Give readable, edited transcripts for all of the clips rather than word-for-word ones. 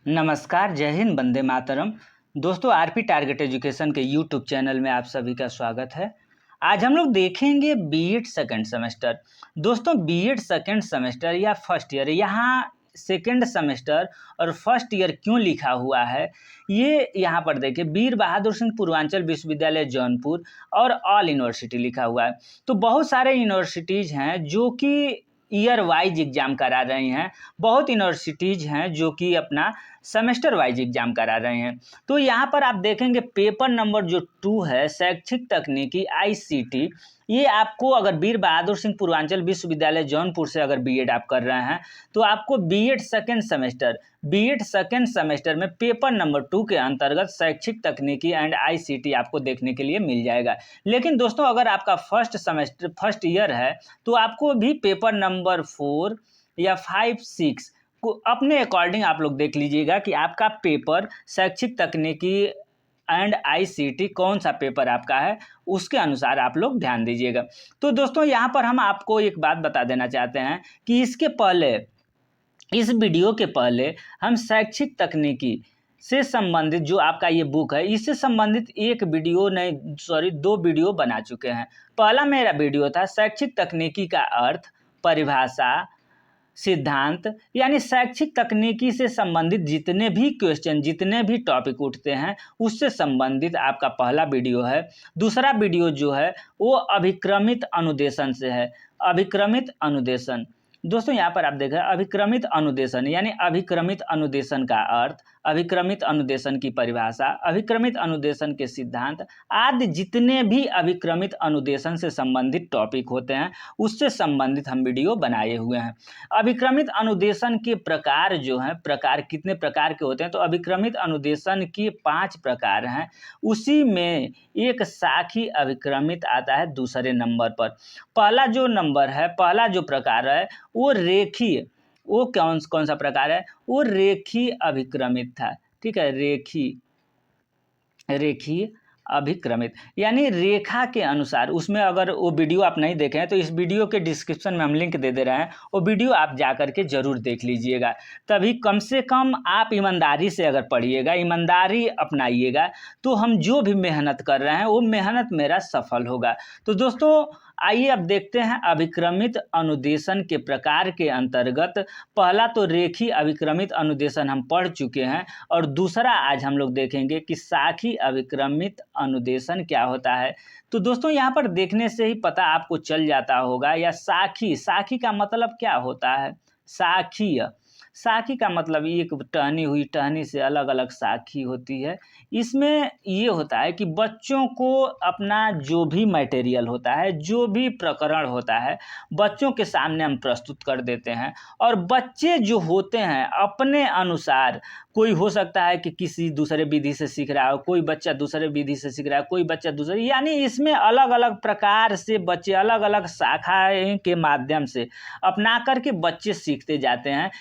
नमस्कार, जय हिंद, वंदे मातरम। दोस्तों, आरपी टारगेट एजुकेशन के यूट्यूब चैनल में आप सभी का स्वागत है। आज हम लोग देखेंगे बीएड सेकंड सेमेस्टर। दोस्तों, बीएड सेकंड सेमेस्टर या फर्स्ट ईयर, यहाँ सेकंड सेमेस्टर और फर्स्ट ईयर क्यों लिखा हुआ है, ये यहाँ पर देखिए वीर बहादुर सिंह पूर्वांचल विश्वविद्यालय जौनपुर और ऑल यूनिवर्सिटी लिखा हुआ है। तो बहुत सारे यूनिवर्सिटीज़ हैं जो कि ईयर वाइज एग्ज़ाम करा रही हैं, बहुत यूनिवर्सिटीज़ हैं जो कि अपना सेमेस्टर वाइज एग्जाम करा रहे हैं। तो यहाँ पर आप देखेंगे पेपर नंबर जो 2 है, शैक्षिक तकनीकी आईसीटी, ये आपको अगर वीर बहादुर सिंह पूर्वांचल विश्वविद्यालय जौनपुर से अगर बीएड आप कर रहे हैं तो आपको बीएड सेकंड सेमेस्टर में पेपर नंबर 2 के अंतर्गत शैक्षिक तकनीकी एंड आईसीटी आपको देखने के लिए मिल जाएगा। लेकिन दोस्तों, अगर आपका फर्स्ट ईयर है तो आपको भी पेपर नंबर 4 या 5, 6 को अपने अकॉर्डिंग आप लोग देख लीजिएगा कि आपका पेपर शैक्षिक तकनीकी एंड आईसीटी कौन सा पेपर आपका है, उसके अनुसार आप लोग ध्यान दीजिएगा। तो दोस्तों, यहाँ पर हम आपको एक बात बता देना चाहते हैं कि इसके पहले, इस वीडियो के पहले हम शैक्षिक तकनीकी से संबंधित जो आपका ये बुक है, इससे संबंधित दो वीडियो बना चुके हैं। पहला मेरा वीडियो था शैक्षिक तकनीकी का अर्थ, परिभाषा, सिद्धांत, यानी शैक्षिक तकनीकी से संबंधित जितने भी क्वेश्चन, जितने भी टॉपिक उठते हैं, उससे संबंधित आपका पहला वीडियो है। दूसरा वीडियो जो है वो अभिक्रमित अनुदेशन से है। अभिक्रमित अनुदेशन, दोस्तों यहाँ पर आप देख रहे हैं अभिक्रमित अनुदेशन, यानी अभिक्रमित अनुदेशन का अर्थ, अभिक्रमित अनुदेशन की परिभाषा, अभिक्रमित अनुदेशन के सिद्धांत आदि जितने भी अभिक्रमित अनुदेशन से संबंधित टॉपिक होते हैं, उससे संबंधित हम वीडियो बनाए हुए हैं। अभिक्रमित अनुदेशन के प्रकार जो हैं, प्रकार कितने प्रकार के होते हैं, तो अभिक्रमित अनुदेशन के 5 प्रकार हैं। उसी में एक साखी अभिक्रमित आता है दूसरे नंबर पर। पहला जो प्रकार है वो रेखीय, वो कौन सा प्रकार है, वो रेखीय अभिक्रमित था। ठीक है, रेखीय अभिक्रमित, यानी रेखा के अनुसार। उसमें अगर वो वीडियो आप नहीं देखे हैं तो इस वीडियो के डिस्क्रिप्शन में हम लिंक दे रहे हैं, वो वीडियो आप जा करके जरूर देख लीजिएगा। तभी कम से कम आप ईमानदारी से अगर पढ़िएगा, ईमानदारी अपनाइएगा, तो हम जो भी मेहनत कर रहे हैं वो मेहनत मेरा सफल होगा। तो दोस्तों, आइए अब देखते हैं अभिक्रमित अनुदेशन के प्रकार के अंतर्गत। पहला तो रेखीय अभिक्रमित अनुदेशन हम पढ़ चुके हैं, और दूसरा आज हम लोग देखेंगे कि साखी अभिक्रमित अनुदेशन क्या होता है। तो दोस्तों, यहाँ पर देखने से ही पता आपको चल जाता होगा, या साखी का मतलब क्या होता है। साखी का मतलब एक टहनी हुई, टहनी से अलग अलग साखी होती है। इसमें ये होता है कि बच्चों को अपना जो भी मटेरियल होता है, जो भी प्रकरण होता है, बच्चों के सामने हम प्रस्तुत कर देते हैं, और बच्चे जो होते हैं अपने अनुसार, कोई हो सकता है कि किसी दूसरे विधि से सीख रहा हो, कोई बच्चा दूसरे विधि से सीख रहा है, कोई बच्चा दूसरे, यानी इसमें अलग अलग प्रकार से बच्चे अलग अलग शाखाएं के माध्यम से अपना करके बच्चे सीखते जाते हैं।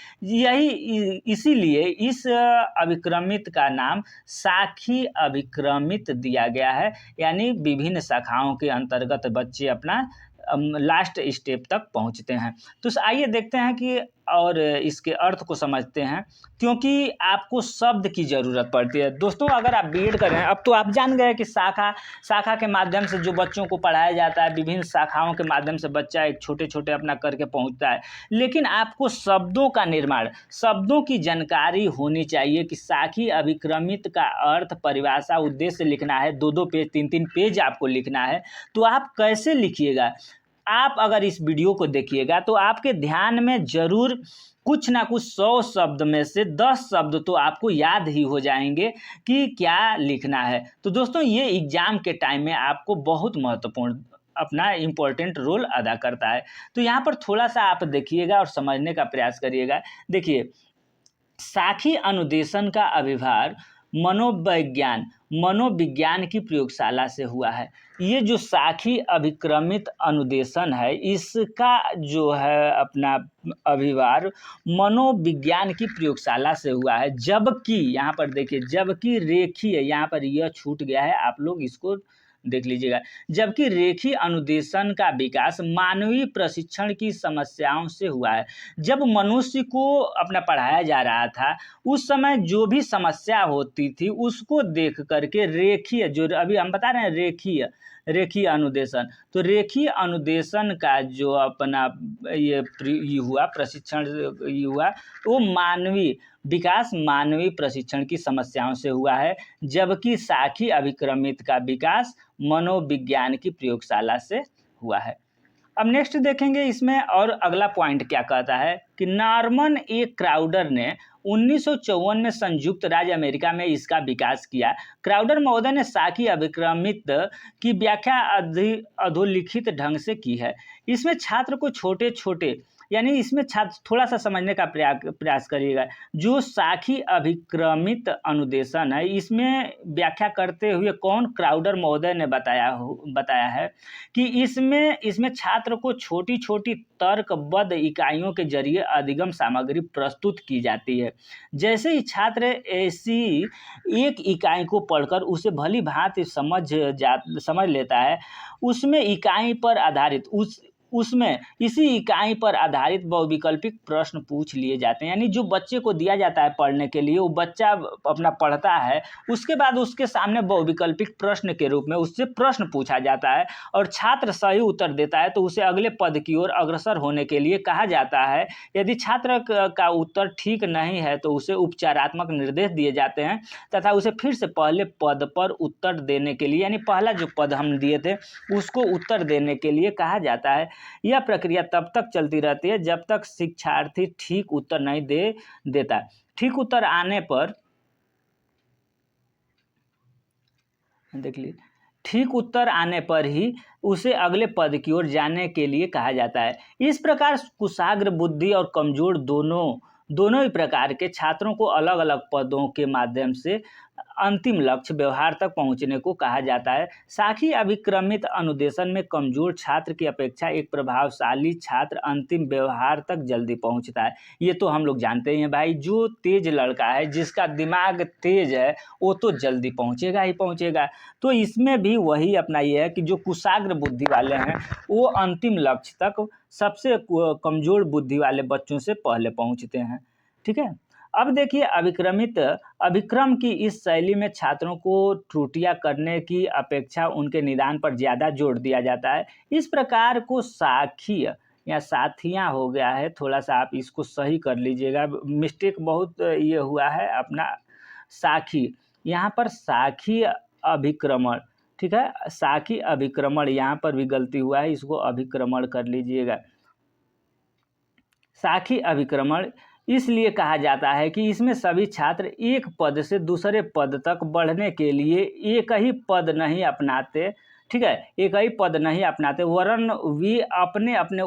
इसीलिए इस अभिक्रमित का नाम साखी अभिक्रमित दिया गया है, यानी विभिन्न शाखाओं के अंतर्गत बच्चे अपना लास्ट स्टेप तक पहुंचते हैं। तो आइए देखते हैं कि और इसके अर्थ को समझते हैं, क्योंकि आपको शब्द की ज़रूरत पड़ती है। दोस्तों, अगर आप बीएड कर रहे हैं, अब तो आप जान गए कि शाखा के माध्यम से जो बच्चों को पढ़ाया जाता है, विभिन्न शाखाओं के माध्यम से बच्चा एक छोटे अपना करके पहुंचता है। लेकिन आपको शब्दों का निर्माण, शब्दों की जानकारी होनी चाहिए कि साखी अभिक्रमित का अर्थ, परिभाषा, उद्देश्य लिखना है, 2-2 पेज, 3-3 पेज आपको लिखना है। तो आप कैसे लिखिएगा, आप अगर इस वीडियो को देखिएगा तो आपके ध्यान में जरूर कुछ ना कुछ 100 शब्द में से 10 शब्द तो आपको याद ही हो जाएंगे कि क्या लिखना है। तो दोस्तों, ये एग्जाम के टाइम में आपको बहुत महत्वपूर्ण, अपना इम्पोर्टेंट रोल अदा करता है। तो यहाँ पर थोड़ा सा आप देखिएगा और समझने का प्रयास करिएगा। देखिए, साखी अनुदेशन का आविर्भाव मनोविज्ञान की प्रयोगशाला से हुआ है। ये जो साखी अभिक्रमित अनुदेशन है, इसका जो है अपना आविर्भाव मनोविज्ञान की प्रयोगशाला से हुआ है। जबकि यहाँ पर देखिए, जबकि रेखीय, यहाँ पर यह छूट गया है, आप लोग इसको देख लीजिएगा। जबकि रेखीय अनुदेशन का विकास मानवीय प्रशिक्षण की समस्याओं से हुआ है। जब मनुष्य को अपना पढ़ाया जा रहा था, उस समय जो भी समस्या होती थी उसको देख करके रेखीय, जो अभी हम बता रहे हैं रेखीय अनुदेशन, तो रेखीय अनुदेशन का जो अपना ये हुआ प्रशिक्षण ये हुआ, वो मानवीय प्रशिक्षण की समस्याओं से हुआ है। जबकि साखी अभिक्रमित का विकास मनोविज्ञान की प्रयोगशाला से हुआ है। अब नेक्स्ट देखेंगे इसमें, और अगला पॉइंट क्या कहता है कि नॉर्मन ए क्राउडर ने 1954 में संयुक्त राज्य अमेरिका में इसका विकास किया। क्राउडर महोदय ने साखी अभिक्रमित की व्याख्या अधोलिखित ढंग से की है। इसमें छात्र को छोटे छोटे, यानी इसमें छात्र थोड़ा सा समझने का प्रयास करिएगा। जो साखी अभिक्रमित अनुदेशन है, इसमें व्याख्या करते हुए कौन, क्राउडर महोदय ने बताया है कि इसमें छात्र को छोटी छोटी तर्कबद्ध इकाइयों के जरिए अधिगम सामग्री प्रस्तुत की जाती है। जैसे ही छात्र ऐसी एक इकाई को पढ़कर उसे भली भांति समझ लेता है, उसमें इसी इकाई पर आधारित बहुविकल्पिक प्रश्न पूछ लिए जाते हैं। यानी जो बच्चे को दिया जाता है पढ़ने के लिए, वो बच्चा अपना पढ़ता है, उसके बाद उसके सामने बहुविकल्पिक प्रश्न के रूप में उससे प्रश्न पूछा जाता है, और छात्र सही उत्तर देता है तो उसे अगले पद की ओर अग्रसर होने के लिए कहा जाता है। यदि छात्र का उत्तर ठीक नहीं है तो उसे उपचारात्मक निर्देश दिए जाते हैं तथा उसे फिर से पहले पद पर उत्तर देने के लिए, यानी पहला जो पद हम दिए थे उसको उत्तर देने के लिए कहा जाता है। यह प्रक्रिया तब तक चलती रहती है जब तक शिक्षार्थी ठीक उत्तर नहीं देता। ठीक उत्तर आने पर देख लीजिए, ठीक उत्तर आने पर ही उसे अगले पद की ओर जाने के लिए कहा जाता है। इस प्रकार कुशाग्र बुद्धि और कमजोर दोनों ही प्रकार के छात्रों को अलग अलग पदों के माध्यम से अंतिम लक्ष्य व्यवहार तक पहुंचने को कहा जाता है। साखी अभिक्रमित अनुदेशन में कमजोर छात्र की अपेक्षा एक प्रभावशाली छात्र अंतिम व्यवहार तक जल्दी पहुंचता है। ये तो हम लोग जानते हैं भाई, जो तेज लड़का है, जिसका दिमाग तेज है, वो तो जल्दी पहुंचेगा ही पहुंचेगा। तो इसमें भी वही अपना ये है कि जो कुशाग्र बुद्धि वाले हैं वो अंतिम लक्ष्य तक सबसे कमजोर बुद्धि वाले बच्चों से पहले पहुंचते हैं। ठीक है। अब देखिए, अभिक्रम की इस शैली में छात्रों को त्रुटियां करने की अपेक्षा उनके निदान पर ज़्यादा जोर दिया जाता है। इस प्रकार को साखीय या साथियाँ हो गया है, थोड़ा सा आप इसको सही कर लीजिएगा, मिस्टेक बहुत ये हुआ है अपना। साखी, यहाँ पर साखी अभिक्रमण, ठीक है, साखी अभिक्रमण यहाँ पर भी गलती हुआ है, इसको अभिक्रमण कर लीजिएगा। साखी अभिक्रमण इसलिए कहा जाता है कि इसमें सभी छात्र एक पद से दूसरे पद तक बढ़ने के लिए एक ही पद नहीं अपनाते, ठीक है, एक ही पद नहीं अपनाते, वरन वे अपने अपने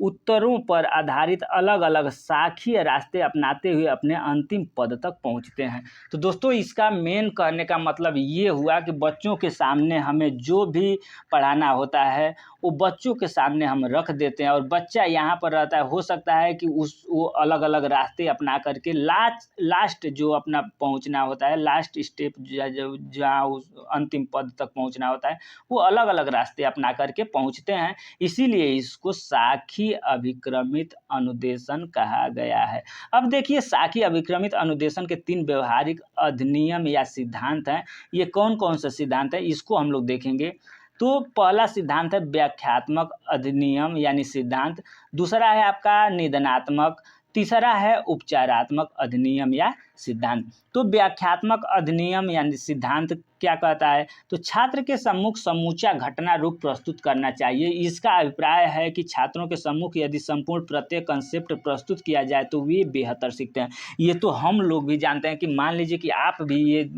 उत्तरों पर आधारित अलग अलग शाखीय रास्ते अपनाते हुए अपने अंतिम पद तक पहुंचते हैं। तो दोस्तों, इसका मेन कहने का मतलब ये हुआ कि बच्चों के सामने हमें जो भी पढ़ाना होता है वो बच्चों के सामने हम रख देते हैं, और बच्चा यहाँ पर रहता है, हो सकता है कि वो अलग अलग रास्ते अपना करके लास्ट जो अपना पहुँचना होता है, लास्ट स्टेप जहाँ उस अंतिम पद तक पहुँचना होता है, वो अलग अलग रास्ते अपना करके पहुँचते हैं। इसीलिए इसको साखी अभिक्रमित अनुदेशन कहा गया है। अब देखिए, साखी अभिक्रमित अनुदेशन के 3 व्यवहारिक अधिनियम या सिद्धांत हैं। ये कौन कौन से सिद्धांत हैं, इसको हम लोग देखेंगे। तो पहला सिद्धांत है व्याख्यात्मक अधिनियम यानी सिद्धांत, दूसरा है आपका निदानात्मक, तीसरा है उपचारात्मक अधिनियम या सिद्धांत। तो व्याख्यात्मक अधिनियम यानी सिद्धांत क्या कहता है, तो छात्र के सम्मुख समूचा घटना रूप प्रस्तुत करना चाहिए। इसका अभिप्राय है कि छात्रों के सम्मुख यदि संपूर्ण प्रत्येक कंसेप्ट प्रस्तुत किया जाए तो वे बेहतर सीखते हैं। ये तो हम लोग भी जानते हैं कि मान लीजिए कि आप भी ये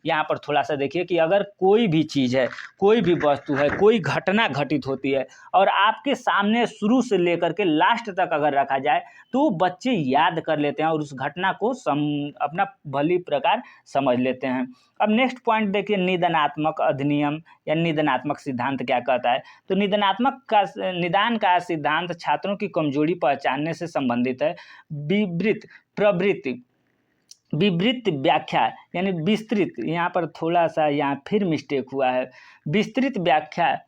यहाँ पर थोड़ा सा देखिए कि अगर कोई भी चीज़ है, कोई भी वस्तु है, कोई घटना घटित होती है और आपके सामने शुरू से लेकर के लास्ट तक अगर रखा जाए तो बच्चे याद कर लेते हैं और उस घटना को अपना भली प्रकार समझ लेते हैं। अब नेक्स्ट पॉइंट देखिए, निदानात्मक अधिनियम या निदानात्मक सिद्धांत क्या कहता है, तो निदान का सिद्धांत छात्रों की कमजोरी पहचानने से संबंधित है। विवृत प्रवृत्ति विवृत व्याख्या यानी विस्तृत, यहाँ पर थोड़ा सा यहाँ फिर मिस्टेक हुआ है। विस्तृत व्याख्या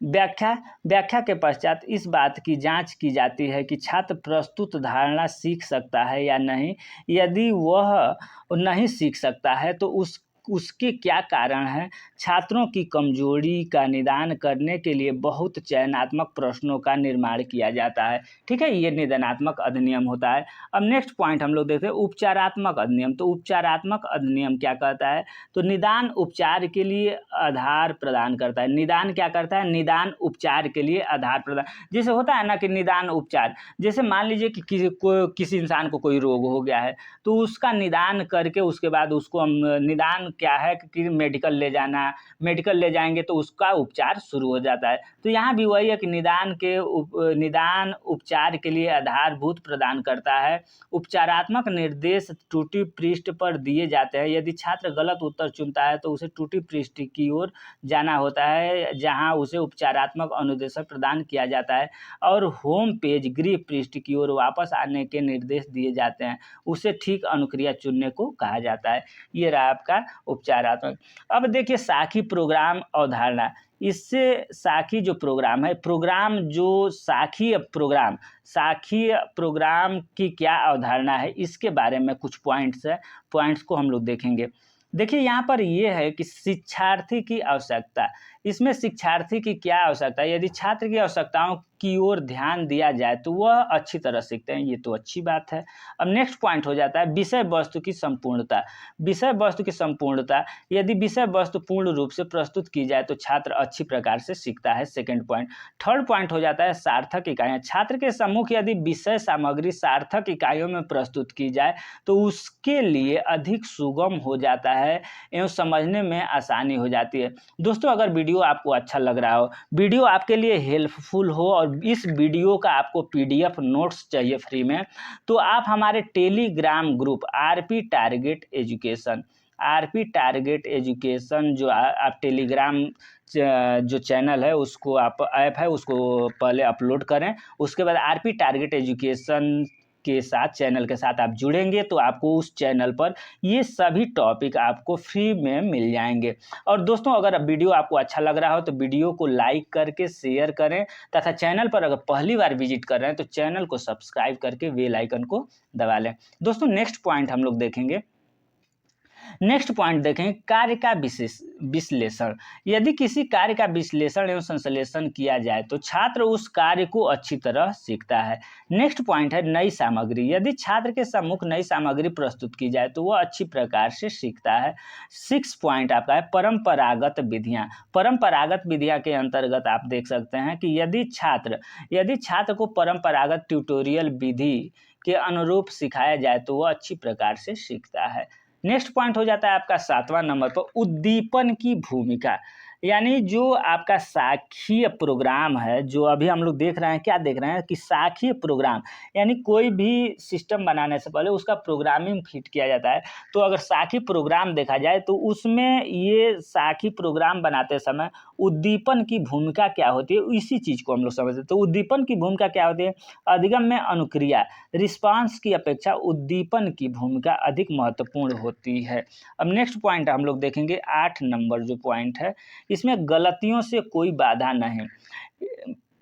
व्याख्या व्याख्या के पश्चात इस बात की जांच की जाती है कि छात्र प्रस्तुत धारणा सीख सकता है या नहीं। यदि वह नहीं सीख सकता है तो उसके क्या कारण हैं। छात्रों की कमजोरी का निदान करने के लिए बहुत चयनात्मक प्रश्नों का निर्माण किया जाता है। ठीक है, ये निदानात्मक अधिनियम होता है। अब नेक्स्ट पॉइंट हम लोग देखते हैं उपचारात्मक अधिनियम। तो उपचारात्मक अधिनियम क्या कहता है, तो निदान उपचार के लिए आधार प्रदान करता है। निदान क्या करता है, निदान उपचार के लिए आधार प्रदान। जैसे होता है ना कि निदान उपचार, जैसे मान लीजिए कि किसी इंसान को कोई रोग हो गया है, तो उसका निदान करके उसके बाद उसको हम निदान क्या है कि मेडिकल ले जाना, मेडिकल ले जाएंगे तो उसका उपचार शुरू हो जाता है। तो यहाँ भी वही है कि निदान उपचार के लिए आधारभूत प्रदान करता है। उपचारात्मक निर्देश त्रुटि पृष्ठ पर दिए जाते हैं। यदि छात्र गलत उत्तर चुनता है तो उसे त्रुटि पृष्ठ की ओर जाना होता है, जहां उसे उपचारात्मक अनुदेश प्रदान किया जाता है और होम पेज गृह पृष्ठ की ओर वापस आने के निर्देश दिए जाते हैं। उसे ठीक अनुक्रिया चुनने को कहा जाता है। ये रहा आपका उपचारात्मक। अब देखिए साखी प्रोग्राम अवधारणा। इससे साखी जो प्रोग्राम है, प्रोग्राम जो साखी प्रोग्राम की क्या अवधारणा है, इसके बारे में कुछ पॉइंट्स है, पॉइंट्स को हम लोग देखेंगे। देखिए यहाँ पर ये है कि शिक्षार्थी की आवश्यकता, इसमें शिक्षार्थी की क्या आवश्यकता है। यदि छात्र की आवश्यकताओं की ओर ध्यान दिया जाए तो वह अच्छी तरह सीखते हैं, ये तो अच्छी बात है। अब नेक्स्ट पॉइंट हो जाता है विषय वस्तु की संपूर्णता। विषय वस्तु की संपूर्णता, यदि विषय वस्तु पूर्ण रूप से प्रस्तुत की जाए तो छात्र अच्छी प्रकार से सीखता है। Second point. थर्ड पॉइंट हो जाता है सार्थक इकाइयाँ। छात्र के सम्मुख यदि विषय सामग्री सार्थक इकाइयों में प्रस्तुत की जाए तो उसके लिए अधिक सुगम हो जाता है एवं समझने में आसानी हो जाती है। दोस्तों अगर वीडियो आपको अच्छा लग रहा हो, वीडियो आपके लिए हेल्पफुल हो और इस वीडियो का आपको पीडीएफ नोट्स चाहिए फ्री में, तो आप हमारे Telegram group RP target education जो आप टेलीग्राम जो चैनल है उसको, आप ऐप है उसको पहले अपलोड करें, उसके बाद आरपी टारगेट एजुकेशन के साथ चैनल के साथ आप जुड़ेंगे तो आपको उस चैनल पर ये सभी टॉपिक आपको फ्री में मिल जाएंगे। और दोस्तों अगर वीडियो आपको अच्छा लग रहा हो तो वीडियो को लाइक करके शेयर करें, तथा चैनल पर अगर पहली बार विजिट कर रहे हैं तो चैनल को सब्सक्राइब करके बेल आइकन को दबा लें। दोस्तों नेक्स्ट पॉइंट हम लोग देखेंगे। नेक्स्ट पॉइंट देखें कार्य का विश्लेषण। यदि किसी कार्य का विश्लेषण एवं संश्लेषण किया जाए तो छात्र उस कार्य को अच्छी तरह सीखता है। नेक्स्ट पॉइंट है नई सामग्री। यदि छात्र के सम्मुख नई सामग्री प्रस्तुत की जाए तो वह अच्छी प्रकार से सीखता है। 6 पॉइंट आपका है परंपरागत विधियां। परंपरागत विधियां के अंतर्गत आप देख सकते हैं कि यदि छात्र को परंपरागत ट्यूटोरियल विधि के अनुरूप सिखाया जाए तो वह अच्छी प्रकार से सीखता है। नेक्स्ट पॉइंट हो जाता है आपका 7वां नंबर पर उद्दीपन की भूमिका। यानी जो आपका साखीय प्रोग्राम है, जो अभी हम लोग देख रहे हैं, क्या देख रहे हैं कि साखीय प्रोग्राम यानी कोई भी सिस्टम बनाने से पहले उसका प्रोग्रामिंग फिट किया जाता है। तो अगर साखी प्रोग्राम देखा जाए तो उसमें ये साखी प्रोग्राम बनाते समय उद्दीपन की भूमिका क्या होती है, इसी चीज़ को हम लोग समझते हैं। तो उद्दीपन की भूमिका क्या होती है, अधिगम में अनुक्रिया रिस्पांस की अपेक्षा उद्दीपन की भूमिका अधिक महत्वपूर्ण होती है। अब नेक्स्ट पॉइंट हम लोग देखेंगे 8 नंबर जो पॉइंट है, इसमें गलतियों से कोई बाधा नहीं।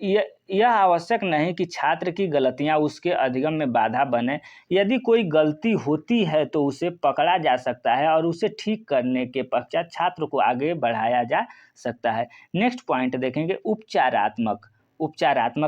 यह आवश्यक नहीं कि छात्र की गलतियां उसके अधिगम में बाधा बने। यदि कोई गलती होती है तो उसे पकड़ा जा सकता है और उसे ठीक करने के पश्चात छात्र को आगे बढ़ाया जा सकता है। नेक्स्ट पॉइंट देखेंगे उपचारात्मक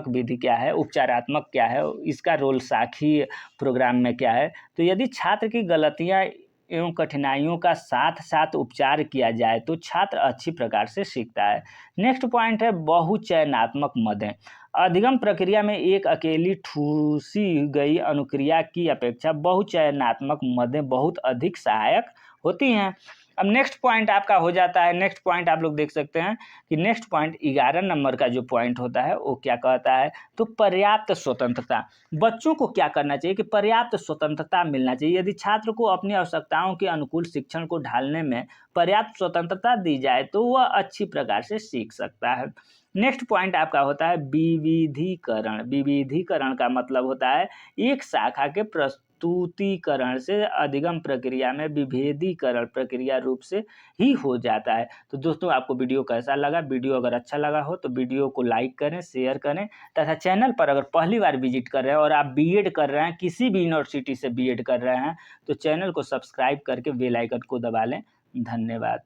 विधि क्या है, उपचारात्मक क्या है, इसका रोल साखी प्रोग्राम में क्या है। तो यदि छात्र की गलतियां एवं कठिनाइयों का साथ साथ उपचार किया जाए तो छात्र अच्छी प्रकार से सीखता है। नेक्स्ट पॉइंट है बहुचयनात्मक मदें। अधिगम प्रक्रिया में एक अकेली ठूसी गई अनुक्रिया की अपेक्षा बहुचयनात्मक मदें बहुत अधिक सहायक होती हैं। अब नेक्स्ट पॉइंट आपका हो जाता है, नेक्स्ट पॉइंट आप लोग देख सकते हैं कि नेक्स्ट पॉइंट 11 नंबर का जो पॉइंट होता है वो क्या कहता है, तो पर्याप्त स्वतंत्रता। बच्चों को क्या करना चाहिए कि पर्याप्त स्वतंत्रता मिलना चाहिए। यदि छात्र को अपनी आवश्यकताओं के अनुकूल शिक्षण को ढालने में पर्याप्त स्वतंत्रता दी जाए तो वह अच्छी प्रकार से सीख सकता है। नेक्स्ट पॉइंट आपका होता है विविधीकरण। विविधीकरण का मतलब होता है एक शाखा के स्तुतीकरण से अधिगम प्रक्रिया में विभेदीकरण प्रक्रिया रूप से ही हो जाता है। तो दोस्तों आपको वीडियो कैसा लगा? वीडियो अगर अच्छा लगा हो तो वीडियो को लाइक करें, शेयर करें तथा चैनल पर अगर पहली बार विजिट कर रहे हैं और आप बीएड कर रहे हैं, किसी भी यूनिवर्सिटी से बीएड कर रहे हैं, तो चैनल को सब्सक्राइब करके बेल आइकन को दबा लें। धन्यवाद।